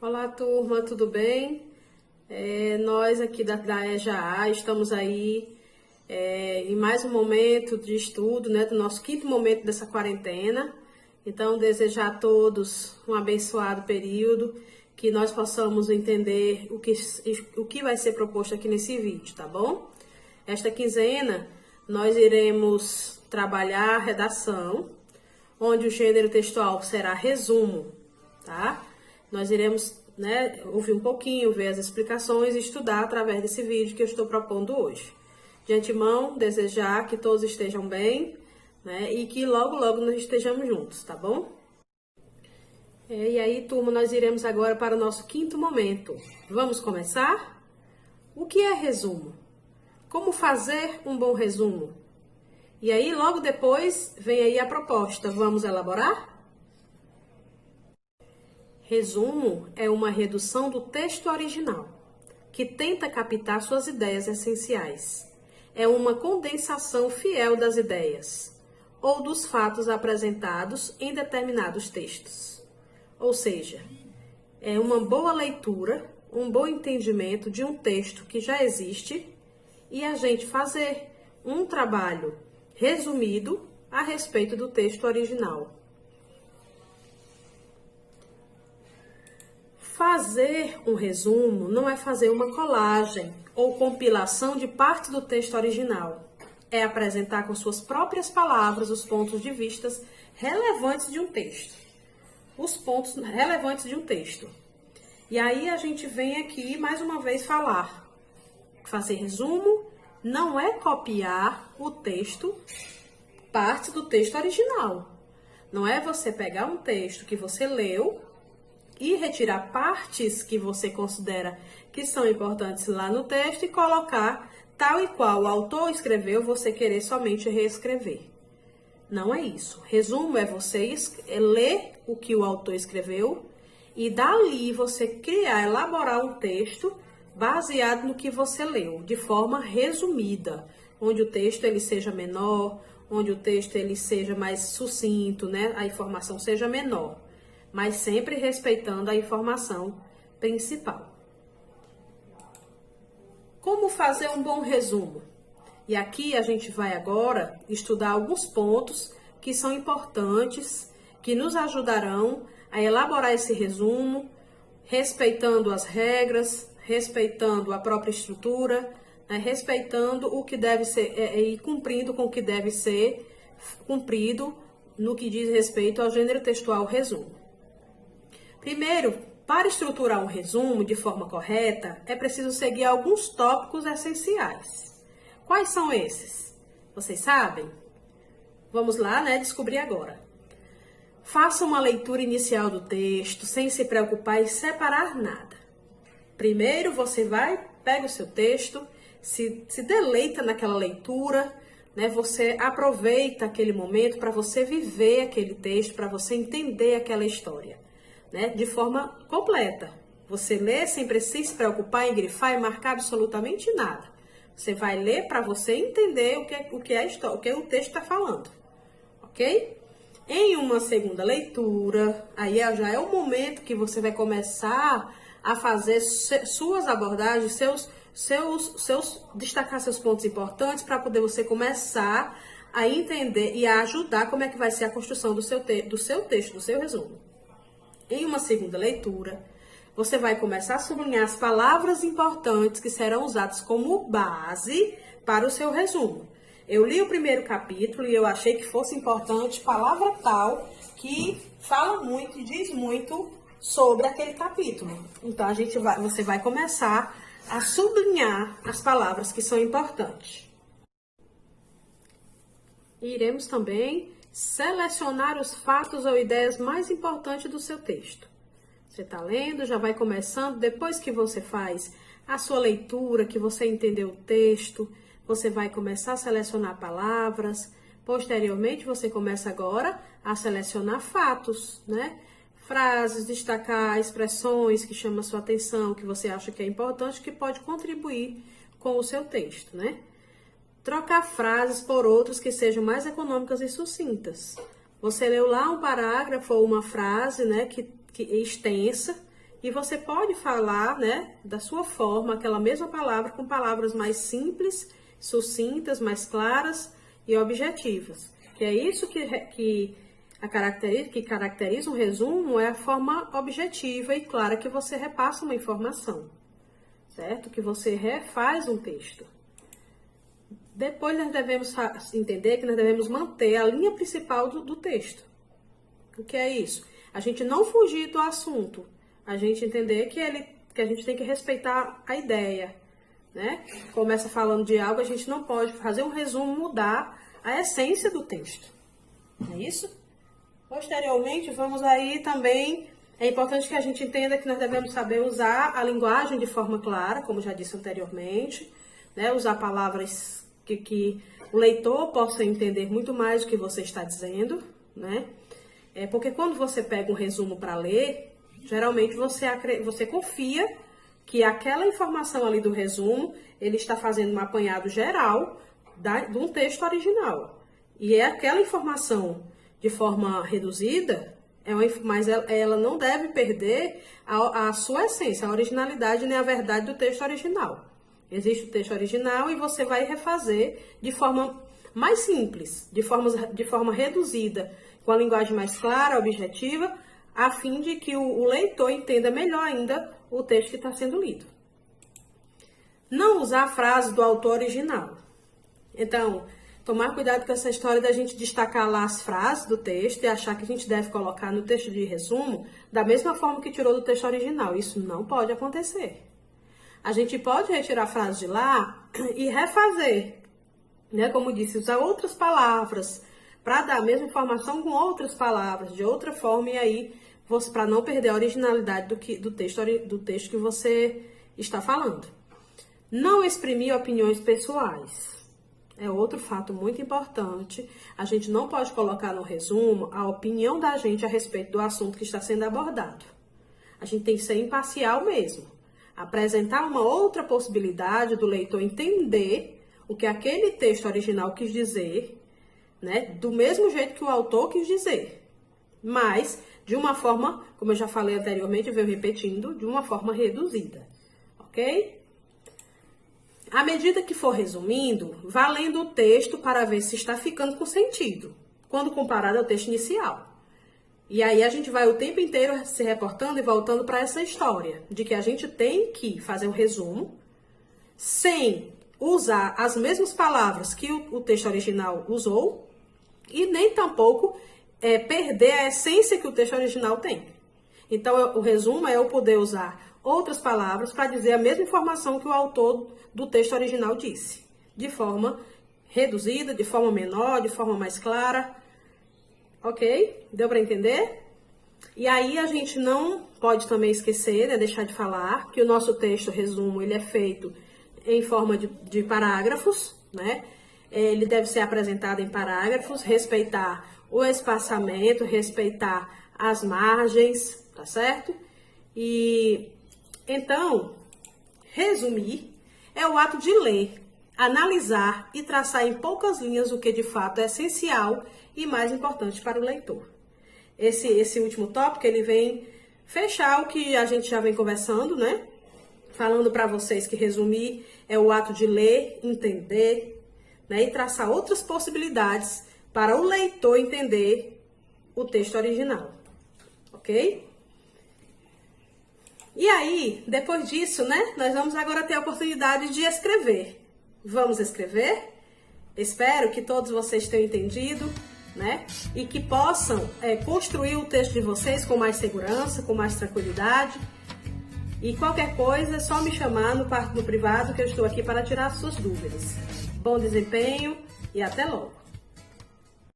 Olá, turma, tudo bem? Nós aqui da EJA estamos aí em mais um momento de estudo, né, do nosso quinto momento dessa quarentena. Então, desejar a todos um abençoado período, que nós possamos entender o que vai ser proposto aqui nesse vídeo, tá bom? Esta quinzena, nós iremos trabalhar a redação, onde o gênero textual será resumo, tá? Nós iremos, né, ouvir um pouquinho, ver as explicações e estudar através desse vídeo que eu estou propondo hoje. De antemão, desejar que todos estejam bem, né, e que logo, logo nós estejamos juntos, tá bom? E aí, turma, nós iremos agora para o nosso quinto momento. Vamos começar? O que é resumo? Como fazer um bom resumo? E aí, logo depois, vem aí a proposta. Vamos elaborar? Resumo é uma redução do texto original, que tenta captar suas ideias essenciais. É uma condensação fiel das ideias ou dos fatos apresentados em determinados textos. Ou seja, é uma boa leitura, um bom entendimento de um texto que já existe e a gente fazer um trabalho resumido a respeito do texto original. Fazer um resumo não é fazer uma colagem ou compilação de parte do texto original. É apresentar com suas próprias palavras os pontos de vista relevantes de um texto. Os pontos relevantes de um texto. E aí a gente vem aqui mais uma vez falar. Fazer resumo não é copiar o texto, parte do texto original. Não é você pegar um texto que você leu e retirar partes que você considera que são importantes lá no texto e colocar tal e qual o autor escreveu, você querer somente reescrever. Não é isso. Resumo é você ler o que o autor escreveu e dali você criar, elaborar um texto baseado no que você leu, de forma resumida, onde o texto ele seja menor, onde o texto ele seja mais sucinto, né? A informação seja menor, mas sempre respeitando a informação principal. Como fazer um bom resumo? E aqui a gente vai agora estudar alguns pontos que são importantes, que nos ajudarão a elaborar esse resumo, respeitando as regras, respeitando a própria estrutura, né, respeitando o que deve ser e cumprindo com o que deve ser cumprido no que diz respeito ao gênero textual resumo. Primeiro, para estruturar um resumo de forma correta, é preciso seguir alguns tópicos essenciais. Quais são esses? Vocês sabem? Vamos lá, né, descobrir agora. Faça uma leitura inicial do texto, sem se preocupar em separar nada. Primeiro você pega o seu texto, se deleita naquela leitura, né? Você aproveita aquele momento para você viver aquele texto, para você entender aquela história, né? De forma completa. Você lê sem precisar se preocupar em grifar e marcar absolutamente nada. Você vai ler para você entender o que o texto está falando, ok? Em uma segunda leitura, aí já é o momento que você vai começar a fazer suas abordagens, destacar seus pontos importantes para poder você começar a entender e a ajudar como é que vai ser a construção do seu texto, do seu resumo. Em uma segunda leitura, você vai começar a sublinhar as palavras importantes que serão usadas como base para o seu resumo. Eu li o primeiro capítulo e eu achei que fosse importante palavra tal que fala muito e diz muito sobre aquele capítulo. Então você vai começar a sublinhar as palavras que são importantes. E iremos também selecionar os fatos ou ideias mais importantes do seu texto. Você está lendo, já vai começando, depois que você faz a sua leitura, que você entendeu o texto, você vai começar a selecionar palavras. Posteriormente, você começa agora a selecionar fatos, né? Frases, destacar expressões que chamam a sua atenção, que você acha que é importante, que pode contribuir com o seu texto, né? Trocar frases por outras que sejam mais econômicas e sucintas. Você leu lá um parágrafo ou uma frase, né, que é extensa, e você pode falar, né, da sua forma, aquela mesma palavra com palavras mais simples, sucintas, mais claras e objetivas. Que é isso que caracteriza um resumo, é a forma objetiva e clara que você repassa uma informação, certo? Que você refaz um texto. Depois nós devemos entender que nós devemos manter a linha principal do texto. O que é isso? A gente não fugir do assunto, a gente entender que a gente tem que respeitar a ideia, né? Começa falando de algo, a gente não pode fazer um resumo, mudar a essência do texto. Não é isso? Posteriormente, vamos aí também, é importante que a gente entenda que nós devemos saber usar a linguagem de forma clara, como já disse anteriormente, né? Usar palavras que o leitor possa entender muito mais o que você está dizendo, né? Porque quando você pega um resumo para ler, geralmente você confia que aquela informação ali do resumo, ele está fazendo um apanhado geral de um texto original. E é aquela informação de forma reduzida, mas ela não deve perder a sua essência, a originalidade nem a verdade do texto original. Existe o texto original e você vai refazer de forma mais simples, de forma reduzida, com a linguagem mais clara, objetiva, a fim de que o leitor entenda melhor ainda o texto que está sendo lido. Não usar a frase do autor original. Então, tomar cuidado com essa história da gente destacar lá as frases do texto e achar que a gente deve colocar no texto de resumo da mesma forma que tirou do texto original. Isso não pode acontecer. A gente pode retirar a frase de lá e refazer, né? Como disse, usar outras palavras para dar a mesma informação com outras palavras, de outra forma, e aí, para não perder a originalidade do texto que você está falando. Não exprimir opiniões pessoais. É outro fato muito importante. A gente não pode colocar no resumo a opinião da gente a respeito do assunto que está sendo abordado. A gente tem que ser imparcial mesmo. Apresentar uma outra possibilidade do leitor entender o que aquele texto original quis dizer, né? Do mesmo jeito que o autor quis dizer. Mas de uma forma, como eu já falei anteriormente, eu venho repetindo, de uma forma reduzida. Ok? À medida que for resumindo, vá lendo o texto para ver se está ficando com sentido, quando comparado ao texto inicial. E aí a gente vai o tempo inteiro se reportando e voltando para essa história, de que a gente tem que fazer um resumo, sem usar as mesmas palavras que o texto original usou, e nem tampouco perder a essência que o texto original tem. Então, o resumo é eu poder usar outras palavras para dizer a mesma informação que o autor do texto original disse, de forma reduzida, de forma menor, de forma mais clara. Ok? Deu para entender? E aí a gente não pode também esquecer, né, deixar de falar, que o nosso texto, resumo, ele é feito em forma de parágrafos, né? Ele deve ser apresentado em parágrafos, respeitar o espaçamento, respeitar as margens, tá certo? E então, resumir é o ato de ler, analisar e traçar em poucas linhas o que de fato é essencial e mais importante para o leitor. Esse último tópico, ele vem fechar o que a gente já vem conversando, né? Falando para vocês que resumir é o ato de ler, entender, né? E traçar outras possibilidades para o leitor entender o texto original, ok? E aí, depois disso, né? Nós vamos agora ter a oportunidade de escrever. Vamos escrever? Espero que todos vocês tenham entendido, né? E que possam construir o texto de vocês com mais segurança, com mais tranquilidade. E qualquer coisa é só me chamar no privado que eu estou aqui para tirar as suas dúvidas. Bom desempenho e até logo!